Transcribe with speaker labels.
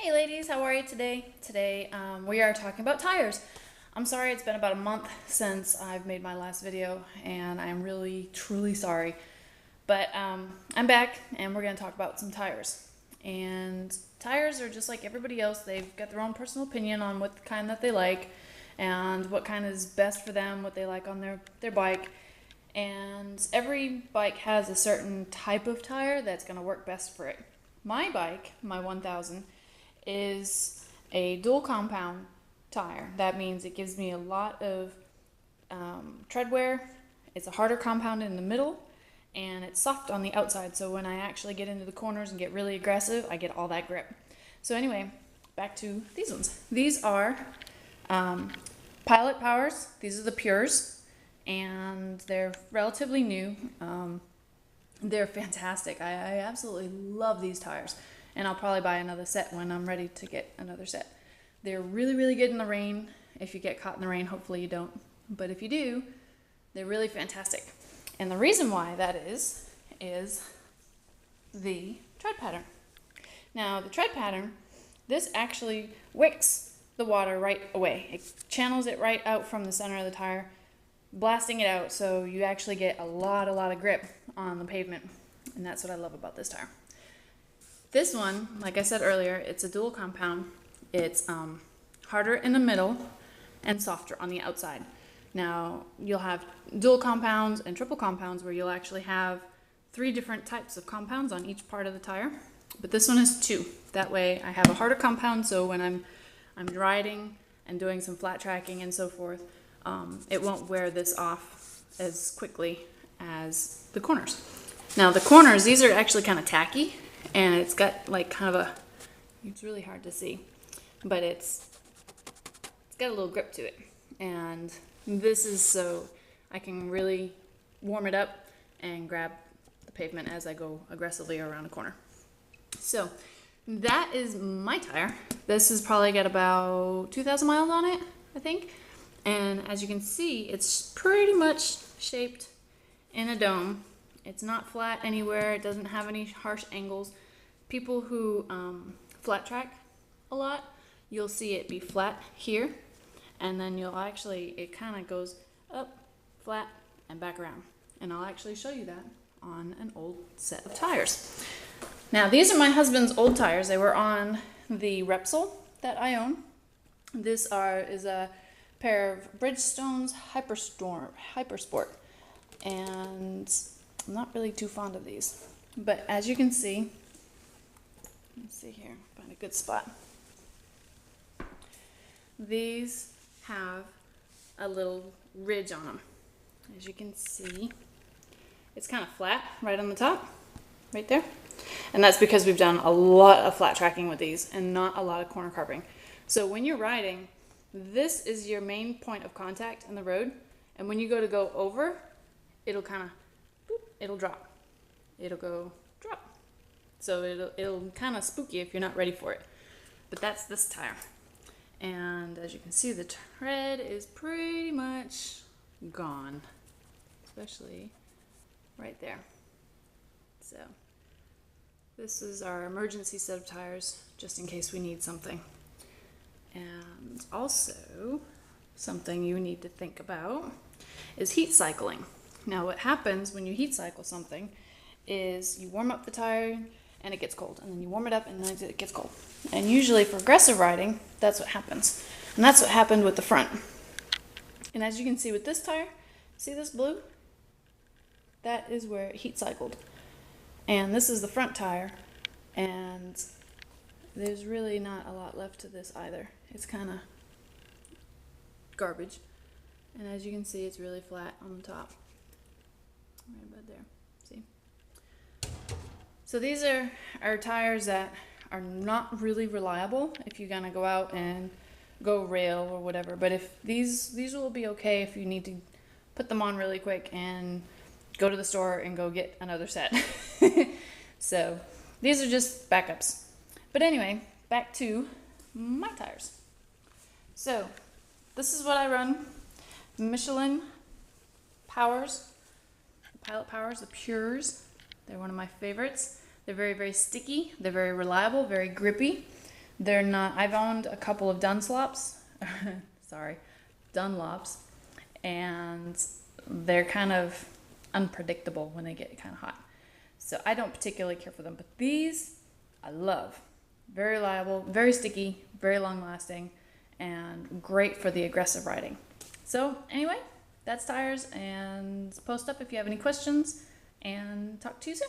Speaker 1: Hey ladies, how are you today? Today we are talking about tires. I'm sorry it's been about a month since I've made my last video and I'm really truly sorry. But I'm back and we're going to talk about some tires. And tires are just like everybody else. They've got their own personal opinion on what kind that they like and what kind is best for them, what they like on their bike. And every bike has a certain type of tire that's going to work best for it. My bike, my 1000, is a dual compound tire. That means it gives me a lot of tread wear. It's a harder compound in the middle and it's soft on the outside. So when I actually get into the corners and get really aggressive, I get all that grip. So anyway, back to these ones. These are Pilot Powers. These are the Pures and they're relatively new. They're fantastic. I absolutely love these tires. And I'll probably buy another set when I'm ready to get another set. They're really, really good in the rain. If you get caught in the rain, hopefully you don't. But if you do, they're really fantastic. And the reason why that is the tread pattern. Now, the tread pattern, this actually wicks the water right away. It channels it right out from the center of the tire, blasting it out, so you actually get a lot of grip on the pavement. And that's what I love about this tire. This one, like I said earlier, it's a dual compound. It's harder in the middle and softer on the outside. Now, you'll have dual compounds and triple compounds where you'll actually have 3 different types of compounds on each part of the tire. But this one is 2. That way I have a harder compound, so when I'm riding and doing some flat tracking and so forth, it won't wear this off as quickly as the corners. Now the corners, these are actually kind of tacky. And it's got like kind of it's really hard to see, but it's got a little grip to it. And this is so I can really warm it up and grab the pavement as I go aggressively around a corner. So that is my tire. This has probably got about 2,000 miles on it, I think. And as you can see, it's pretty much shaped in a dome. It's not flat anywhere. It doesn't have any harsh angles. People who flat track a lot, you'll see it be flat here, and then it kind of goes up, flat, and back around. And I'll actually show you that on an old set of tires. Now, these are my husband's old tires. They were on the Repsol that I own. This is a pair of Bridgestone's Hypersport, and I'm not really too fond of these. But as you can see, let's see here, find a good spot. These have a little ridge on them. As you can see, it's kind of flat right on the top, right there. And that's because we've done a lot of flat tracking with these and not a lot of corner carving. So when you're riding, this is your main point of contact in the road. And when you go over, it'll kind of, it'll drop. It'll go drop. So it'll kind of spook you if you're not ready for it. But that's this tire. And as you can see, the tread is pretty much gone, especially right there. So this is our emergency set of tires, just in case we need something. And also, something you need to think about is heat cycling. Now, what happens when you heat cycle something is you warm up the tire and it gets cold, and then you warm it up and then it gets cold. And usually for aggressive riding, that's what happens. And that's what happened with the front. And as you can see with this tire, see this blue? That is where it heat cycled. And this is the front tire, and there's really not a lot left to this either. It's kind of garbage. And as you can see, it's really flat on the top. Right about there. See? So these are tires that are not really reliable if you're gonna go out and go rail or whatever. But if these will be okay if you need to put them on really quick and go to the store and go get another set. So these are just backups. But anyway, back to my tires. So this is what I run. Michelin Powers, Pilot Powers, the Pures. They're one of my favorites. They're very, very sticky. They're very reliable, very grippy. They're not, I've owned a couple of Dunslops, sorry, Dunlops, and they're kind of unpredictable when they get kind of hot. So I don't particularly care for them, but these I love. Very reliable, very sticky, very long lasting, and great for the aggressive riding. So anyway, that's tires, and post up if you have any questions, and talk to you soon.